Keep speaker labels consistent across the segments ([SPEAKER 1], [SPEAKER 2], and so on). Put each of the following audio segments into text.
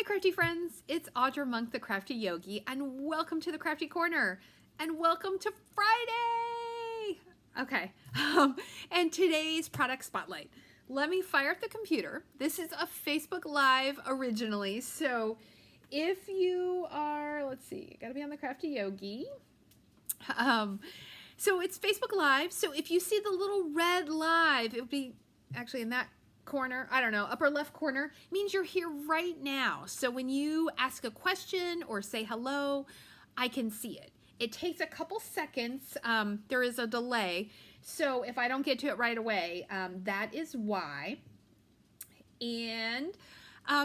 [SPEAKER 1] Hi crafty friends, it's Audra Monk, the Crafty Yogi, and welcome to the Crafty Corner, and welcome to Friday! Okay, and today's product spotlight. Let me fire up the computer. This is a Facebook Live originally, so if you are, let's see, gotta be on the Crafty Yogi. So it's Facebook Live, so if you see the little red live, it would be actually in that corner, I don't know, upper left corner, means you're here right now. So when you ask a question or say hello, I can see it. It takes a couple seconds. There is a delay. So if I don't get to it right away, that is why. And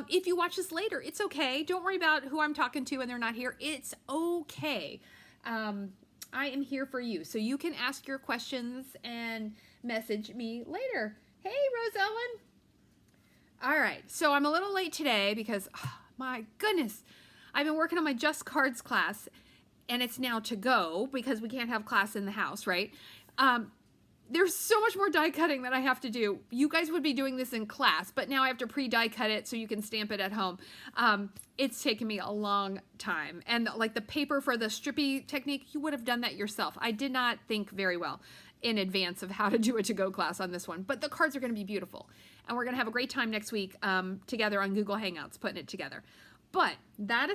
[SPEAKER 1] if you watch this later, it's okay. Don't worry about who I'm talking to and they're not here. It's okay. I am here for you. So you can ask your questions and message me later. Hey, Rose Ellen. All right, so I'm a little late today because, oh, my goodness, I've been working on my Just Cards class, and it's now to go because we can't have class in the house, right? There's so much more die cutting that I have to do. You guys would be doing this in class, but now I have to pre-die cut it so you can stamp it at home. It's taken me a long time. And like the paper for the strippy technique, you would have done that yourself. I did not think very well in advance of how to do a to-go class on this one, but the cards are going to be beautiful. And we're going to have a great time next week together on Google Hangouts putting it together. But that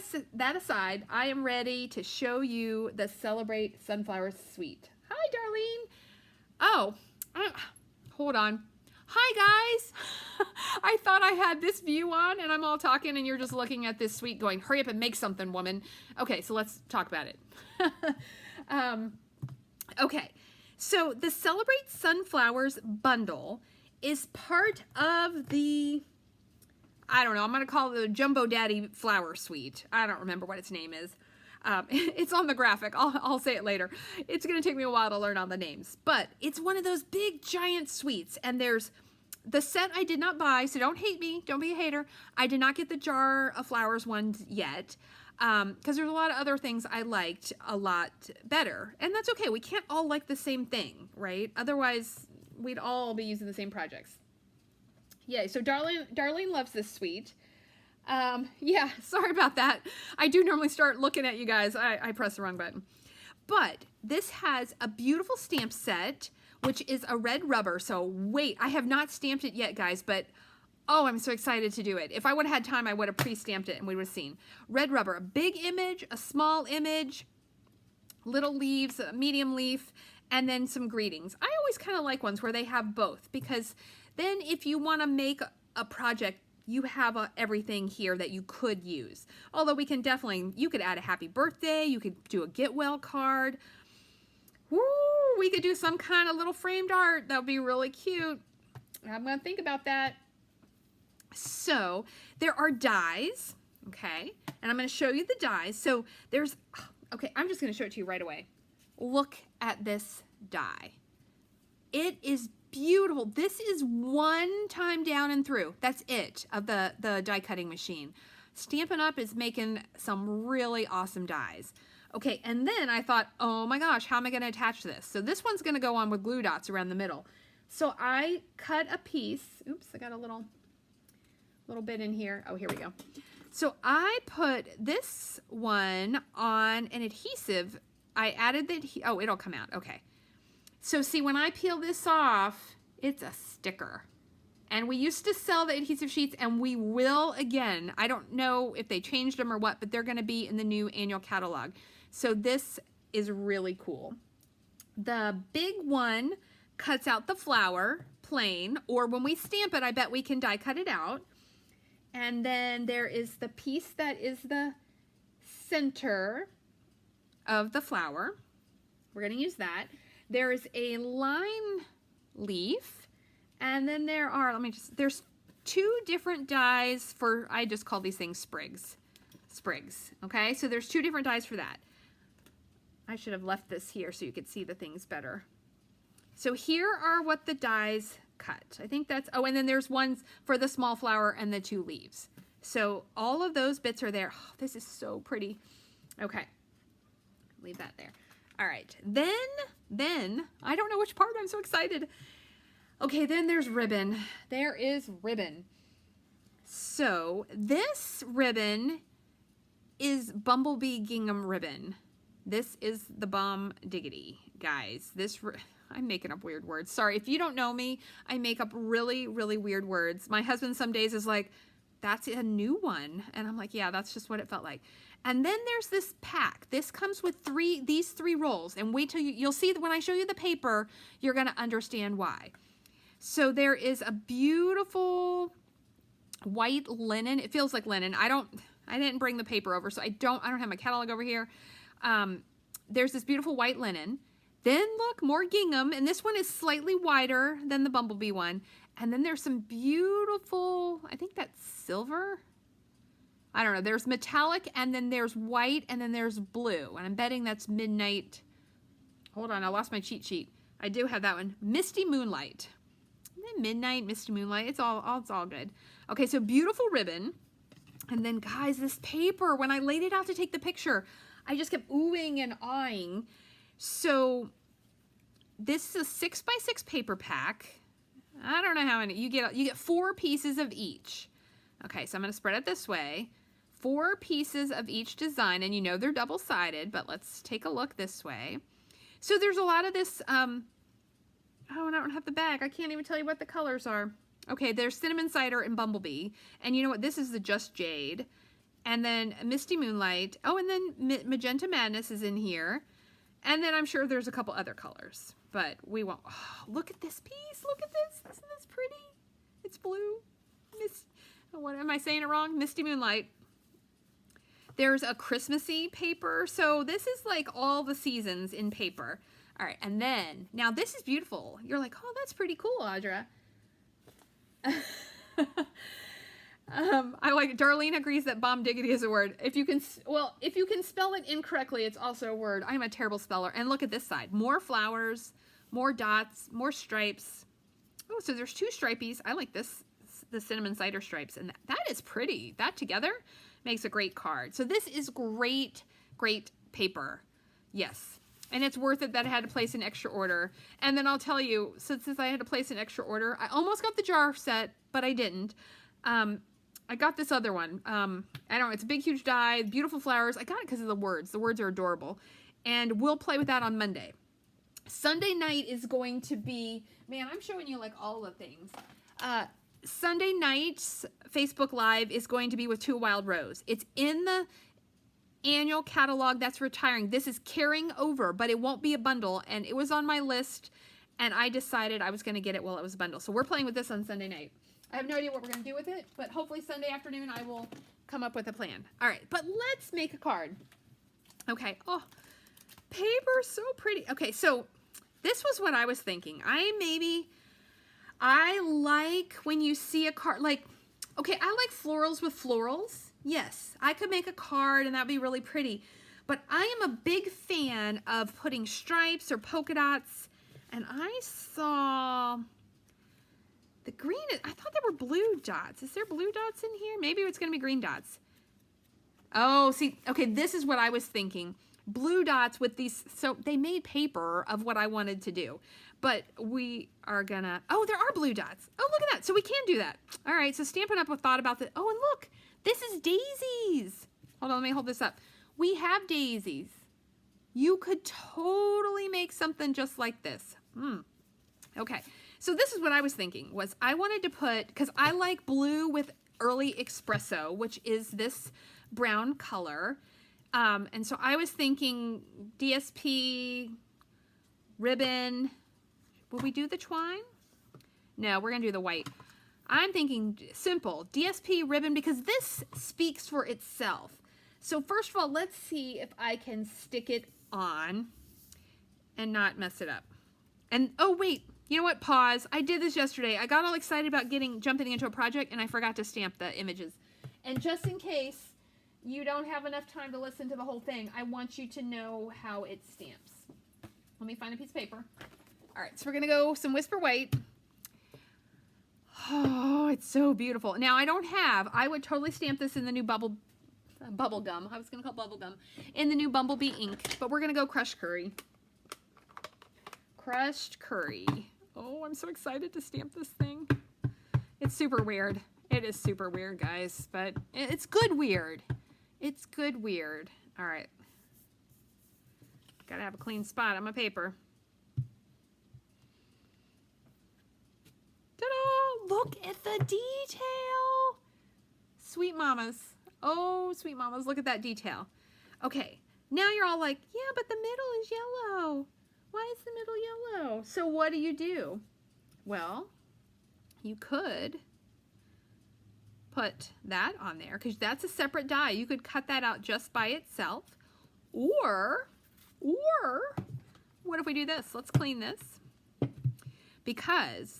[SPEAKER 1] aside, I am ready to show you the Celebrate Sunflower Suite. Hi, Darlene. Oh, hold on. Hi, guys. I thought I had this view on and I'm all talking and you're just looking at this suite going, hurry up and make something, woman. Okay, so let's talk about it. Okay, so the Celebrate Sunflowers bundle is part of the, I don't know, I'm going to call it the Jumbo Daddy Flower Suite. I don't remember what its name is. It's on the graphic. I'll say it later. It's going to take me a while to learn all the names. But it's one of those big, giant suites. And there's the set I did not buy, so don't hate me. Don't be a hater. I did not get the Jar of Flowers ones yet. Because there's a lot of other things I liked a lot better. And that's okay. We can't all like the same thing, right? Otherwise, we'd all be using the same projects. Yay. So Darlene loves this suite. Yeah, sorry about that. I do normally start looking at you guys. I press the wrong button. But this has a beautiful stamp set, which is a red rubber. So wait, I have not stamped it yet, guys, but oh, I'm so excited to do it. If I would have had time, I would have pre-stamped it and we would have seen. Red rubber, a big image, a small image, little leaves, a medium leaf, and then some greetings. I always kind of like ones where they have both because then if you want to make a project, you have everything here that you could use. Although we can definitely, you could add a happy birthday, you could do a get well card. Woo, we could do some kind of little framed art. That would be really cute. I'm going to think about that. So there are dies, okay? And I'm going to show you the dies. So there's, okay, I'm just going to show it to you right away. Look at this die. It is beautiful. This is one time down and through. That's it of the die cutting machine. Stampin' Up! Is making some really awesome dies. Okay, and then I thought, oh my gosh, how am I going to attach this? So this one's going to go on with glue dots around the middle. So I cut a piece. Oops, I got a little bit in here. Oh, here we go. So I put this one on an adhesive. I added the, oh, it'll come out. Okay. So see, when I peel this off, it's a sticker. And we used to sell the adhesive sheets, and we will again. I don't know if they changed them or what, but they're going to be in the new annual catalog. So this is really cool. The big one cuts out the flower plain, or when we stamp it, I bet we can die cut it out. And then there is the piece that is the center of the flower. We're going to use that. There is a lime leaf, and then there are, there's two different dies for, I just call these things sprigs, okay? So there's two different dies for that. I should have left this here so you could see the things better. So here are what the dies cut. I think that's, oh, and then there's ones for the small flower and the two leaves. So all of those bits are there. Oh, this is so pretty. Okay, leave that there. All right, then, I don't know which part, I'm so excited. Okay, then there's ribbon. There is ribbon. So So this ribbon is Bumblebee Gingham ribbon. This is the Bomb Diggity, guys. I'm making up weird words. Sorry, if you don't know me, I make up really, really weird words. My husband some days is like, that's a new one. And I'm like, yeah, that's just what it felt like. And then there's this pack. This comes with these three rolls. And wait till you'll see that when I show you the paper, you're gonna understand why. So there is a beautiful white linen. It feels like linen. I didn't bring the paper over, so I don't have my catalog over here. There's this beautiful white linen. Then look, more gingham, and this one is slightly wider than the Bumblebee one. And then there's some beautiful, I think that's silver. I don't know. There's metallic, and then there's white, and then there's blue. And I'm betting that's Midnight. Hold on, I lost my cheat sheet. I do have that one. Misty Moonlight. Midnight, Misty Moonlight. It's all good. Okay, so beautiful ribbon. And then, guys, this paper, when I laid it out to take the picture, I just kept oohing and awing. So this is a 6x6 paper pack. I don't know how many. You get 4 pieces of each. Okay, so I'm going to spread it this way. 4 pieces of each design, and you know they're double-sided, but let's take a look this way. So there's a lot of this, oh, and I don't have the bag. I can't even tell you what the colors are. Okay, there's Cinnamon Cider and Bumblebee. And you know what? This is the Just Jade. And then Misty Moonlight. Oh, and then Magenta Madness is in here. And then I'm sure there's a couple other colors. But we won't. Oh, look at this piece. Look at this. Isn't this pretty? It's blue. What am I saying it wrong? Misty Moonlight. There's a Christmassy paper. So this is like all the seasons in paper. All right, and then, now this is beautiful. You're like, oh, that's pretty cool, Audra. I like, Darlene agrees that Bomb Diggity is a word. If you can spell it incorrectly, it's also a word. I'm a terrible speller. And look at this side. More flowers, more dots, more stripes. Oh, so there's 2 stripies. I like this, the Cinnamon Cider stripes. And that is pretty. That together makes a great card. So this is great, great paper. Yes. And it's worth it that I had to place an extra order. And then I'll tell you, since I had to place an extra order, I almost got the jar set, but I didn't. I got this other one. I don't know, it's a big, huge die, beautiful flowers. I got it because of the words. The words are adorable. And we'll play with that on Monday. Sunday night is going to be, man, I'm showing you like all the things. Sunday night's Facebook Live is going to be with Two Wild Rose. It's in the annual catalog that's retiring. This is carrying over, but it won't be a bundle, and it was on my list, and I decided I was going to get it while it was a bundle. So we're playing with this on Sunday night. I have no idea what we're going to do with it, but hopefully Sunday afternoon I will come up with a plan. All right, but let's make a card. Okay. Oh, paper, so pretty. Okay, so this was what I was thinking. I like when you see a card, like, okay, I like florals with florals. Yes, I could make a card and that'd be really pretty. But I am a big fan of putting stripes or polka dots. And I saw the green, I thought there were blue dots. Is there blue dots in here? Maybe it's gonna be green dots. Oh, see, okay, this is what I was thinking. Blue dots with these, so they made paper of what I wanted to do. But we are gonna, oh, there are blue dots. Oh, look at that, so we can do that. All right, so Stampin' Up! Thought about that. Oh, and look, this is daisies. Hold on, let me hold this up. We have daisies. You could totally make something just like this. Okay, so this is what I was thinking, was I wanted to put, because I like blue with early espresso, which is this brown color. And so I was thinking DSP ribbon. Will we do the twine? No, we're gonna do the white. I'm thinking simple, DSP ribbon, because this speaks for itself. So first of all, let's see if I can stick it on and not mess it up. And oh wait, you know what, pause. I did this yesterday. I got all excited about jumping into a project and I forgot to stamp the images. And just in case you don't have enough time to listen to the whole thing, I want you to know how it stamps. Let me find a piece of paper. All right, so we're gonna go some Whisper White. Oh, it's so beautiful. Now I would totally stamp this in the new bubble gum. I was gonna call bubble gum. In the new Bumblebee ink, but we're gonna go Crushed Curry. Crushed Curry. Oh, I'm so excited to stamp this thing. It's super weird. It is super weird, guys, but it's good weird. It's good weird. All right. Gotta have a clean spot on my paper. Ta-da! Look at the detail. Sweet mamas. Oh, sweet mamas, look at that detail. Okay, now you're all like, yeah, but the middle is yellow. Why is the middle yellow? So what do? Well, you could put that on there because that's a separate die. You could cut that out just by itself. Or what if we do this? Let's clean this. Because,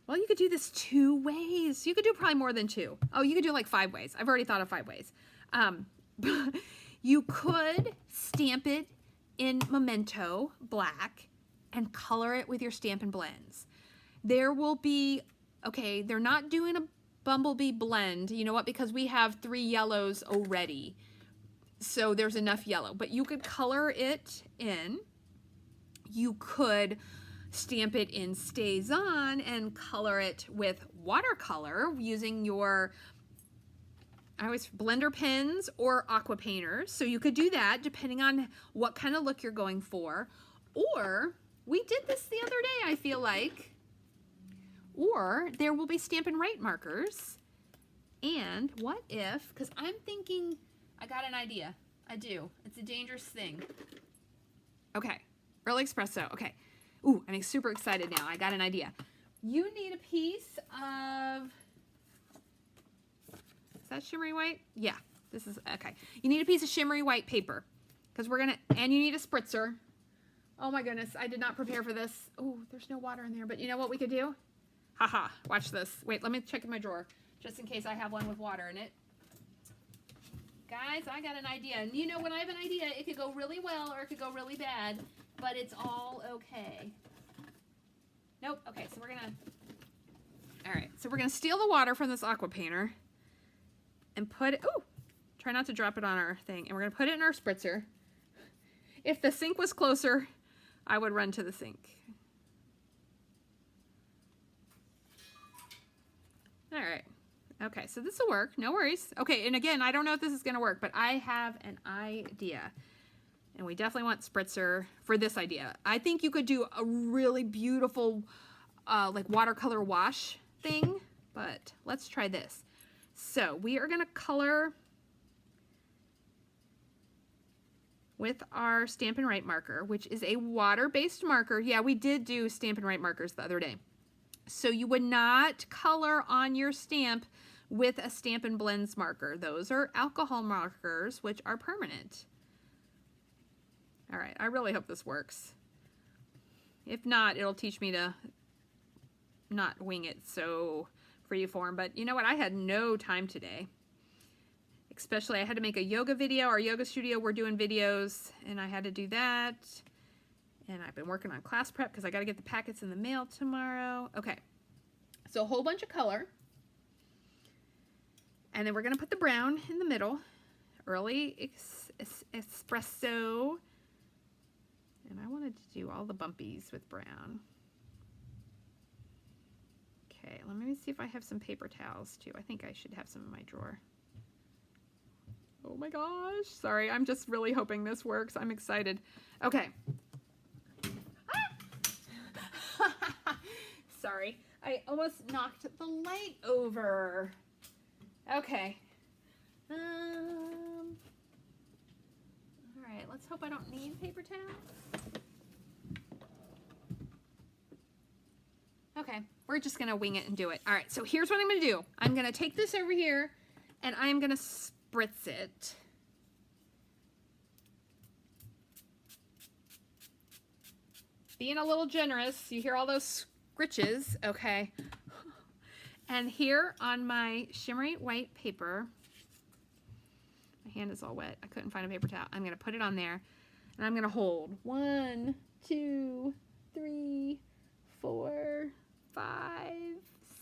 [SPEAKER 1] well, you could do this 2 ways. You could do probably more than 2. Oh, you could do like 5 ways. I've already thought of 5 ways. You could stamp it in Memento black and color it with your Stampin' Blends. There will be, okay, they're not doing a Bumblebee blend. You know what? Because we have 3 yellows already. So there's enough yellow. But you could color it in. You could stamp it in StazOn and color it with watercolor using your blender pens or aqua painters. So you could do that depending on what kind of look you're going for. Or we did this the other day, I feel like. Or there will be Stampin' Write markers. And what if, because I'm thinking, I got an idea. I do. It's a dangerous thing. Okay. Early Espresso. Okay. Ooh, I'm super excited now. I got an idea. You need a piece of, is that shimmery white? Yeah, this is, okay. You need a piece of shimmery white paper because we're gonna, and you need a spritzer. Oh my goodness, I did not prepare for this. Oh, there's no water in there, but you know what we could do? Haha, watch this. Wait, let me check in my drawer just in case I have one with water in it. Guys, I got an idea. And you know, when I have an idea, it could go really well or it could go really bad, but it's all okay. Nope. Okay, so we're gonna, all right, so we're gonna steal the water from this aqua painter and put it, oh, try not to drop it on our thing. And we're gonna put it in our spritzer. If the sink was closer, I would run to the sink. All right. Okay, so this will work. No worries. Okay, and again, I don't know if this is going to work, but I have an idea. And we definitely want spritzer for this idea. I think you could do a really beautiful like watercolor wash thing, but let's try this. So we are going to color with our Stampin' Write marker, which is a water-based marker. Yeah, we did do Stampin' Write markers the other day. So you would not color on your stamp with a Stampin' Blends marker. Those are alcohol markers, which are permanent. All right, I really hope this works. If not, it'll teach me to not wing it so freeform. But you know what? I had no time today. Especially, I had to make a yoga video. Our yoga studio, we're doing videos, and I had to do that. And I've been working on class prep because I got to get the packets in the mail tomorrow. Okay, so a whole bunch of color. And then we're going to put the brown in the middle. Early Espresso. And I wanted to do all the bumpies with brown. Okay, let me see if I have some paper towels too. I think I should have some in my drawer. Oh my gosh, sorry, I'm just really hoping this works. I'm excited. Okay. Sorry, I almost knocked the light over. Okay. All right, let's hope I don't need paper towels. Okay, we're just gonna wing it and do it. All right, so here's what I'm gonna do. I'm gonna take this over here and I'm gonna spritz it. Being a little generous, you hear all those scritches, okay. And here on my shimmery white paper, my hand is all wet. I couldn't find a paper towel. I'm gonna put it on there and I'm gonna hold 1, 2, 3, 4, 5,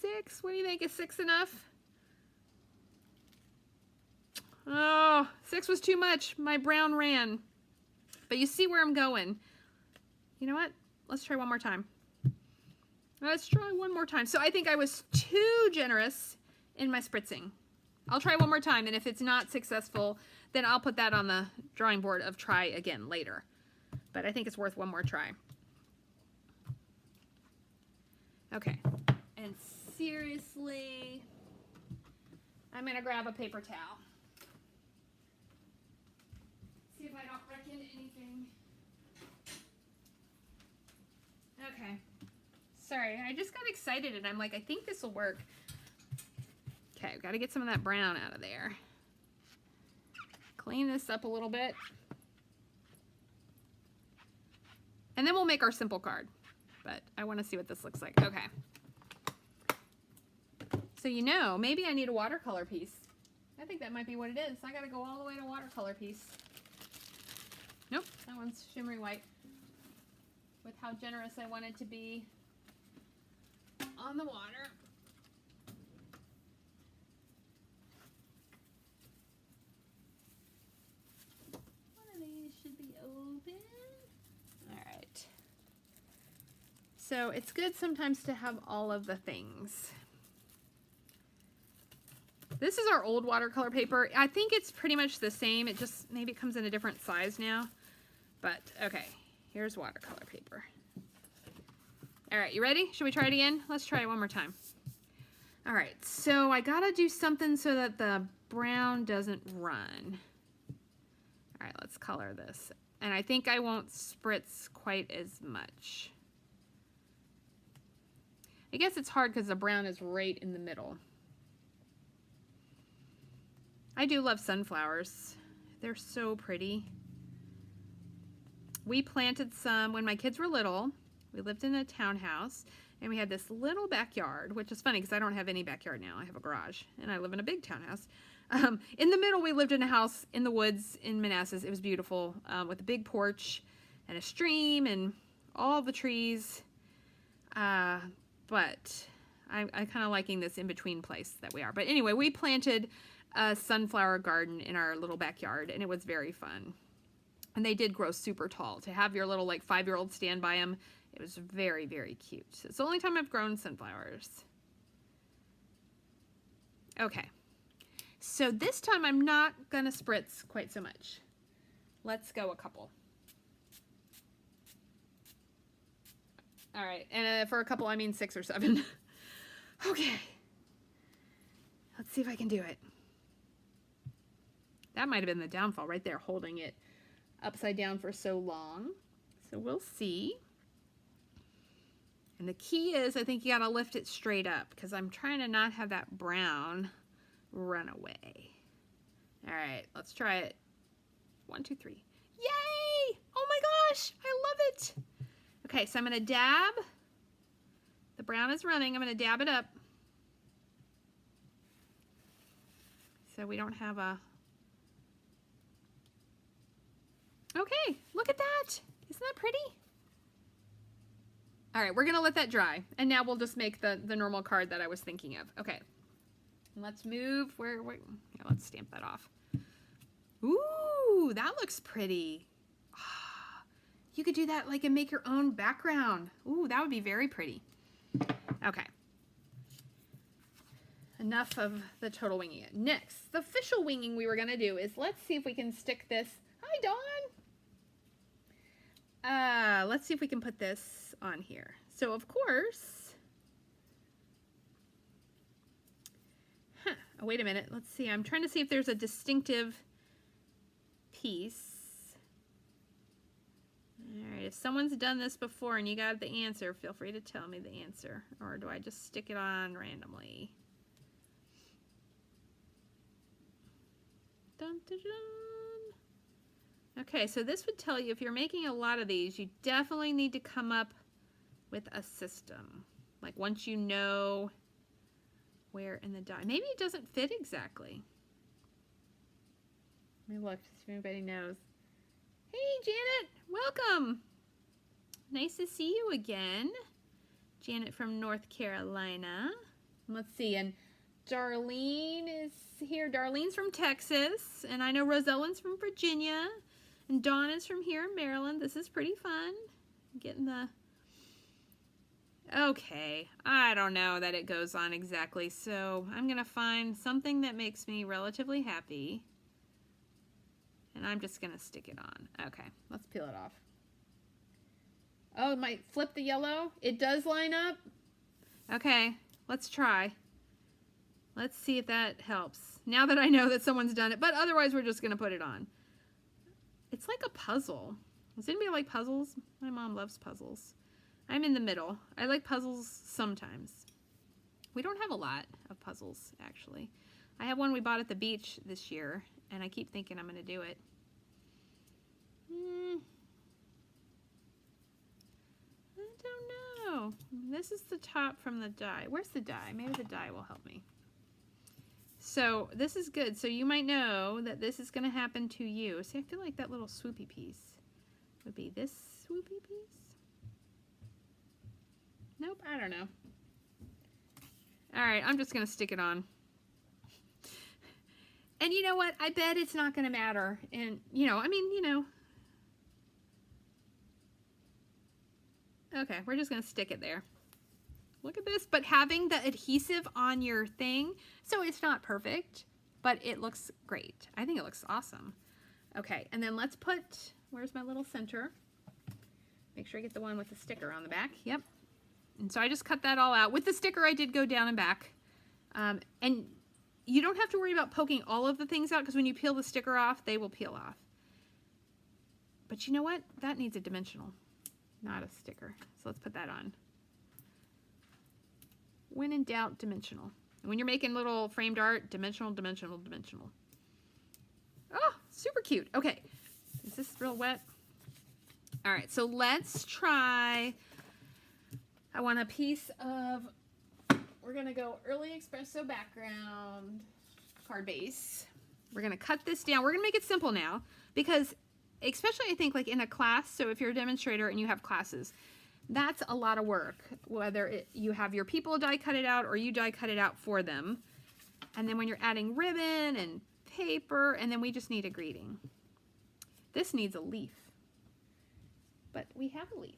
[SPEAKER 1] 6. What do you think? Is 6 enough? Oh, 6 was too much. My brown ran. But you see where I'm going. You know what? Let's try one more time. Let's try one more time. So I think I was too generous in my spritzing. I'll try one more time, and if it's not successful, then I'll put that on the drawing board of try again later. But I think it's worth one more try. Okay, and seriously, I'm gonna grab a paper towel. See if I don't wreck into anything. Okay. Sorry, I just got excited and I'm like, I think this will work. Okay, I've got to get some of that brown out of there. Clean this up a little bit. And then we'll make our simple card. But I want to see what this looks like. Okay. So you know, maybe I need a watercolor piece. I think that might be what it is. I got to go all the way to watercolor piece. Nope, that one's shimmery white. With how generous I wanted to be on the water. One of these should be open. All right. So it's good sometimes to have all of the things. This is our old watercolor paper. I think it's pretty much the same. It just maybe comes in a different size now. But okay, here's watercolor paper. All right, you ready? Should we try it again? Let's try it one more time. All right, so I gotta do something so that the brown doesn't run. All right, let's color this. And I think I won't spritz quite as much. I guess it's hard because the brown is right in the middle. I do love sunflowers. They're so pretty. We planted some when my kids were little. We lived in a townhouse and we had this little backyard, which is funny because I don't have any backyard now. I have a garage and I live in a big townhouse. In the middle, we lived in a house in the woods in Manassas. It was beautiful, with a big porch and a stream and all the trees. But I'm kind of liking this in-between place that we are. But anyway, we planted a sunflower garden in our little backyard and it was very fun. And they did grow super tall. To have your little like 5-year-old stand by them, it was very, very cute. It's the only time I've grown sunflowers. Okay. So this time I'm not gonna spritz quite so much. Let's go a couple. All right, and for a couple I mean 6 or 7. Okay. Let's see if I can do it. That might have been the downfall right there, holding it upside down for so long. So we'll see. And the key is, I think you gotta lift it straight up because I'm trying to not have that brown run away. All right, let's try it. 1, 2, 3. Yay! Oh my gosh, I love it. Okay, so I'm gonna dab. The brown is running. I'm gonna dab it up. So we don't have a... Okay, look at that. Isn't that pretty? All right, we're gonna let that dry. And now we'll just make the normal card that I was thinking of. Okay, let's move, yeah, let's stamp that off. Ooh, that looks pretty. You could do that like and make your own background. Ooh, that would be very pretty. Okay. Enough of the total winging it. Next, the official winging we were gonna do is, let's see if we can stick this. Hi, Dawn. Let's see if we can put this on here. So of course, oh, wait a minute. Let's see. I'm trying to see if there's a distinctive piece. All right. If someone's done this before and you got the answer, feel free to tell me the answer. Or do I just stick it on randomly? Dun, dun, dun. Okay, so this would tell you if you're making a lot of these, you definitely need to come up with a system. Like once you know where in the die. Maybe it doesn't fit exactly. Let me look to see if anybody knows. Hey, Janet, welcome. Nice to see you again. Janet from North Carolina. Let's see, and Darlene is here. Darlene's from Texas, and I know Roselyn's from Virginia. And Dawn is from here in Maryland. This is pretty fun. Getting the Okay, I don't know that it goes on exactly, so I'm gonna find something that makes me relatively happy, and I'm just gonna stick it on. Okay, let's peel it off. Oh, it might flip the yellow. It does line up. Okay, let's try. Let's see if that helps. Now that I know that someone's done it, but otherwise we're just gonna put it on. It's like a puzzle. Does anybody like puzzles? My mom loves puzzles. I'm in the middle. I like puzzles sometimes. We don't have a lot of puzzles, actually. I have one we bought at the beach this year, and I keep thinking I'm gonna do it. I don't know. This is the top from the die. Where's the die? Maybe the die will help me. So this is good. So you might know that this is going to happen to you. See, I feel like that little swoopy piece would be this swoopy piece. Nope, I don't know. All right, I'm just going to stick it on. And you know what? I bet it's not going to matter. And, you know, I mean, you know. Okay, we're just going to stick it there. Look at this, but having the adhesive on your thing, so it's not perfect, but it looks great. I think it looks awesome. Okay, and then let's put, where's my little center? Make sure I get the one with the sticker on the back. Yep. And so I just cut that all out. With the sticker, I did go down and back. And you don't have to worry about poking all of the things out, because when you peel the sticker off, they will peel off. But you know what? That needs a dimensional, not a sticker. So let's put that on. When in doubt, dimensional. And when you're making little framed art, dimensional, dimensional, dimensional. Oh, super cute. Okay, is this real wet? All right, so let's try. I want a piece of, we're gonna go Early Espresso background card base. We're gonna cut this down. We're gonna make it simple now, because especially I think like in a class, so if you're a demonstrator and you have classes, that's a lot of work, whether you have your people die cut it out or you die cut it out for them. And then when you're adding ribbon and paper, and then we just need a greeting. This needs a leaf, but we have a leaf.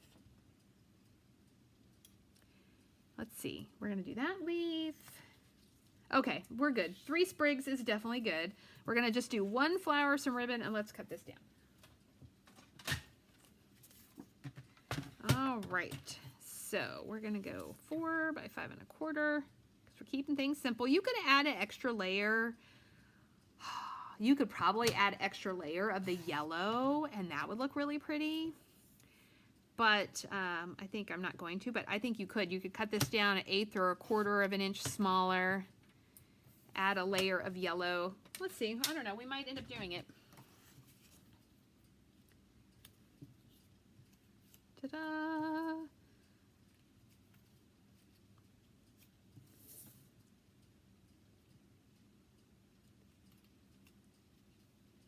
[SPEAKER 1] Let's see, we're gonna do that leaf. Okay, we're good. 3 sprigs is definitely good. We're gonna just do 1 flower, some ribbon, and let's cut this down. All right, so we're gonna go 4 by 5 1/4 because we're keeping things simple. You could add an extra layer. You could probably add extra layer of the yellow, and that would look really pretty. But I think I'm not going to, but I think you could. You could cut this down 1/8 or 1/4 of an inch smaller, add a layer of yellow. Let's see, I don't know, we might end up doing it. Ta-da!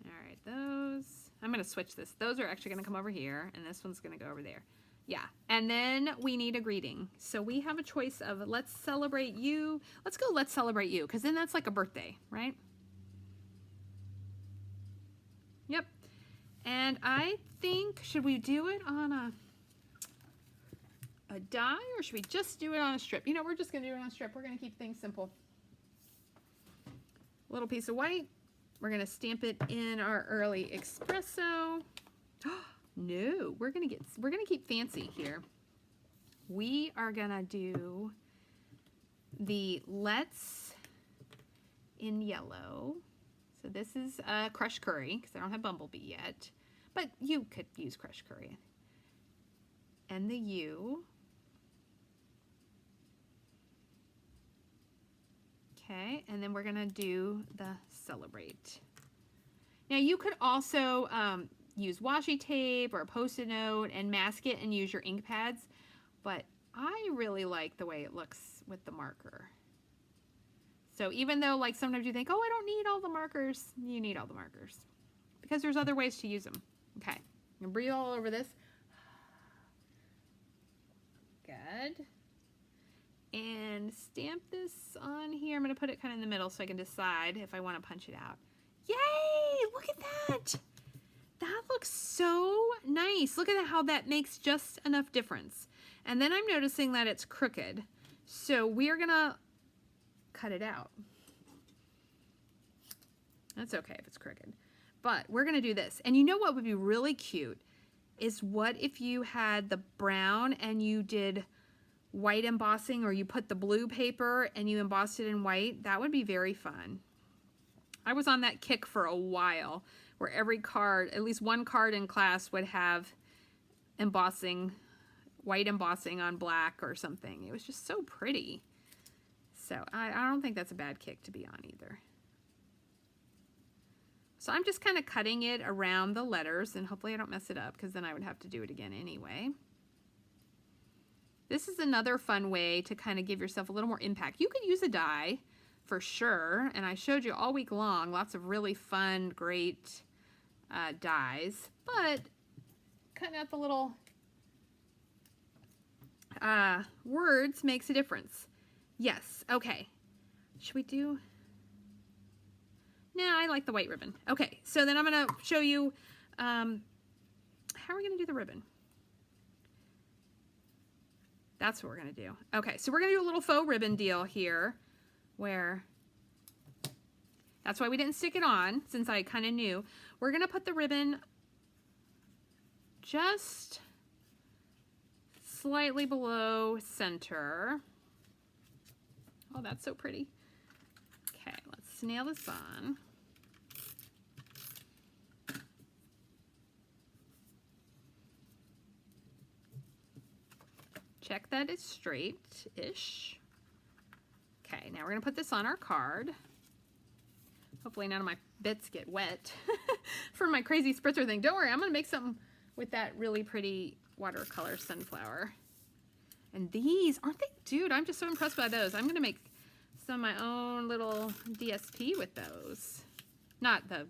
[SPEAKER 1] All right, those, I'm going to switch this. Those are actually going to come over here, and this one's going to go over there. Yeah, and then we need a greeting. So we have a choice of let's celebrate you. Let's go let's celebrate you, because then that's like a birthday, right? Yep. And I think, should we do it on a die, or should we just do it on a strip? You know, we're just going to do it on a strip. We're going to keep things simple. Little piece of white. We're going to stamp it in our Early Espresso. No, we're going to keep fancy here. We are going to do the Let's in yellow. So this is crushed curry, because I don't have Bumblebee yet, but you could use crushed curry. And the U. Okay, and then we're gonna do the celebrate. Now you could also use washi tape or a Post-it note and mask it and use your ink pads, but I really like the way it looks with the marker. So even though like sometimes you think, oh, I don't need all the markers, you need all the markers, because there's other ways to use them. Okay, I'm gonna breathe all over this. Good. And stamp this on here. I'm going to put it kind of in the middle so I can decide if I want to punch it out. Yay! Look at that! That looks so nice. Look at how that makes just enough difference. And then I'm noticing that it's crooked. So we're gonna cut it out. That's okay if it's crooked. But we're gonna do this. And you know what would be really cute is what if you had the brown and you did white embossing, or you put the blue paper and you embossed it in white? That would be very fun. I was on that kick for a while where every card, at least one card in class, would have embossing, white embossing on black or something. It was just so pretty. So I don't think that's a bad kick to be on either. So I'm just kind of cutting it around the letters, and hopefully I don't mess it up, because then I would have to do it again anyway. This is another fun way to kind of give yourself a little more impact. You could use a die for sure, and I showed you all week long lots of really fun, great dies, but cutting out the little words makes a difference. Yes, okay. Should we do... No, I like the white ribbon. Okay, so then I'm going to show you how are we going to do the ribbon. That's what we're going to do. Okay, so we're going to do a little faux ribbon deal here, where that's why we didn't stick it on, since I kind of knew. We're going to put the ribbon just slightly below center. Oh, that's so pretty. Okay, let's nail this on. Check that it's straight-ish. Okay, now we're going to put this on our card. Hopefully none of my bits get wet for my crazy spritzer thing. Don't worry, I'm going to make something with that really pretty watercolor sunflower. And these, aren't they? Dude, I'm just so impressed by those. I'm going to make some of my own little DSP with those. Not the...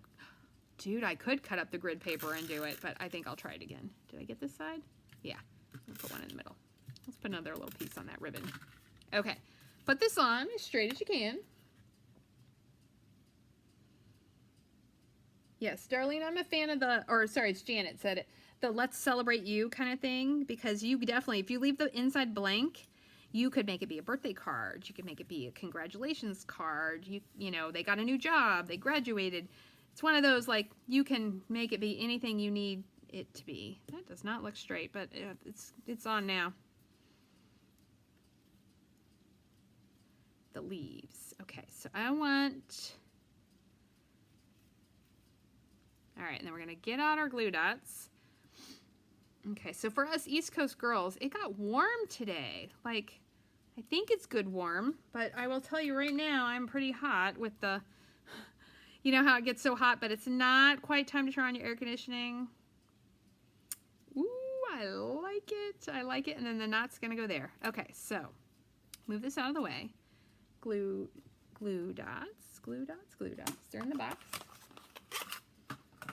[SPEAKER 1] Dude, I could cut up the grid paper and do it, but I think I'll try it again. Did I get this side? Yeah. I'll put one in the middle. Let's put another little piece on that ribbon. Okay. Put this on as straight as you can. Yes, Darlene, I'm a fan of the, or sorry, it's Janet said it, the let's celebrate you kind of thing, because you definitely, if you leave the inside blank, you could make it be a birthday card. You could make it be a congratulations card. You know, they got a new job. They graduated. It's one of those, like, you can make it be anything you need it to be. That does not look straight, but it's on now. The leaves. Okay, so I want... All right, and then we're going to get out our glue dots. Okay, so for us East Coast girls, it got warm today. Like, I think it's good warm, but I will tell you right now, I'm pretty hot with the... You know how it gets so hot, but it's not quite time to turn on your air conditioning. Ooh, I like it. I like it. And then the knot's going to go there. Okay, so move this out of the way. Glue dots, glue dots, glue dots. They're in the box. I'm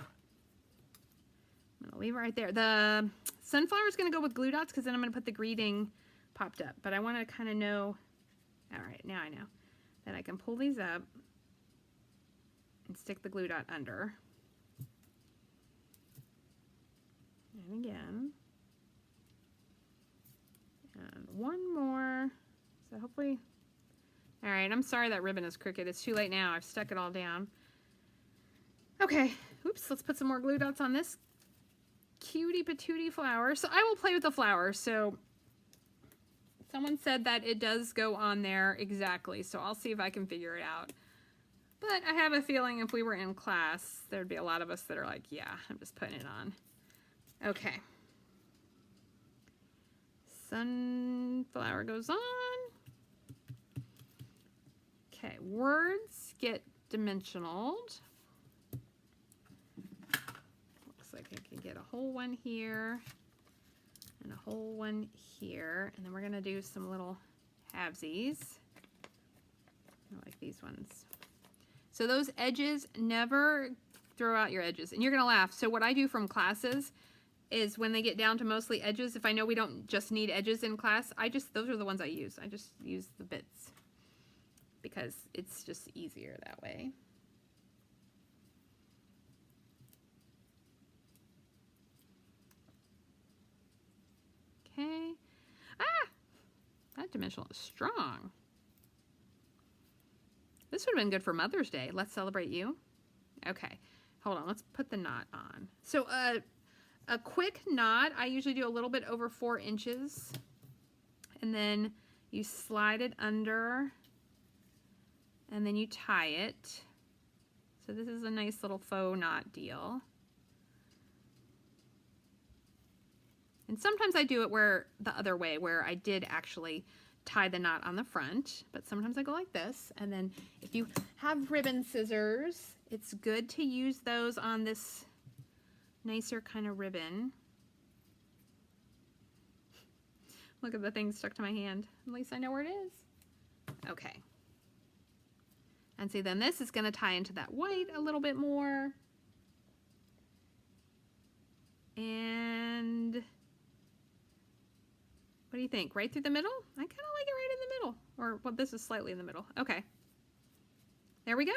[SPEAKER 1] going to leave it right there. The sunflower is going to go with glue dots, because then I'm going to put the greeting popped up. But I want to kind of know, all right, now I know that I can pull these up and stick the glue dot under. And again. And one more. So hopefully... All right, I'm sorry that ribbon is crooked. It's too late now. I've stuck it all down. Okay, oops, let's put some more glue dots on this cutie patootie flower. So I will play with the flower. So someone said that it does go on there exactly. So I'll see if I can figure it out. But I have a feeling if we were in class, there'd be a lot of us that are like, yeah, I'm just putting it on. Okay. Sunflower goes on. Okay, words get dimensionaled. Looks like I can get a whole one here and a whole one here. And then we're going to do some little halvesies. I like these ones. So those edges, never throw out your edges. And you're going to laugh. So what I do from classes is when they get down to mostly edges, if I know we don't just need edges in class, those are the ones I use. I just use the bits because it's just easier that way. Okay. I That dimensional is strong. This would have been good for Mother's Day. Let's celebrate you. Okay, hold on. Let's put the knot on. So a quick knot, I usually do a little bit over 4 inches. And then you slide it under. And then you tie it. So this is a nice little faux knot deal. And sometimes I do it the other way, where I did actually tie the knot on the front, but sometimes I go like this. And then if you have ribbon scissors, it's good to use those on this nicer kind of ribbon. Look at the thing stuck to my hand. At least I know where it is. Okay. And see, then this is going to tie into that white a little bit more. And what do you think? Right through the middle? I kind of like it right in the middle. Or, well, this is slightly in the middle. Okay. There we go.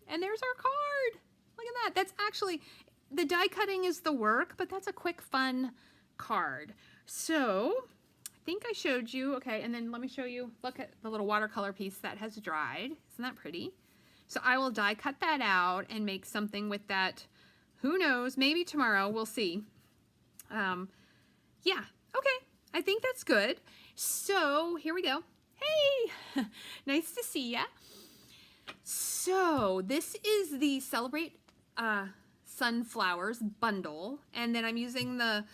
[SPEAKER 1] And there's our card. Look at that. That's actually, the die cutting is the work, but that's a quick, fun card. So, I think I showed you. Okay, and then let me show you. Look at the little watercolor piece that has dried. Isn't that pretty? So I will die cut that out and make something with that. Who knows? Maybe tomorrow. We'll see. Yeah. Okay. I think that's good. So here we go. Hey, nice to see ya. So this is the Celebrate Sunflowers bundle, and then I'm using the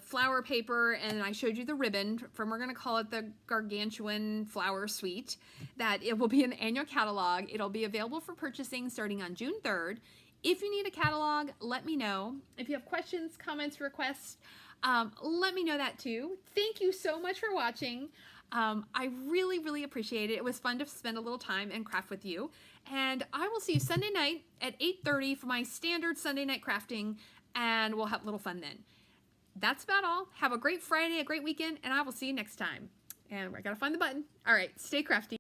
[SPEAKER 1] flower paper, and I showed you the ribbon from, we're gonna call it the Gargantuan Flower Suite, that it will be an annual catalog. It'll be available for purchasing starting on June 3rd. If you need a catalog, let me know. If you have questions, comments, requests, let me know that too. Thank you so much for watching. I really, really appreciate it. It was fun to spend a little time and craft with you. And I will see you Sunday night at 8:30 for my standard Sunday night crafting, and we'll have a little fun then. That's about all. Have a great Friday, a great weekend, and I will see you next time. And I gotta find the button. All right, stay crafty.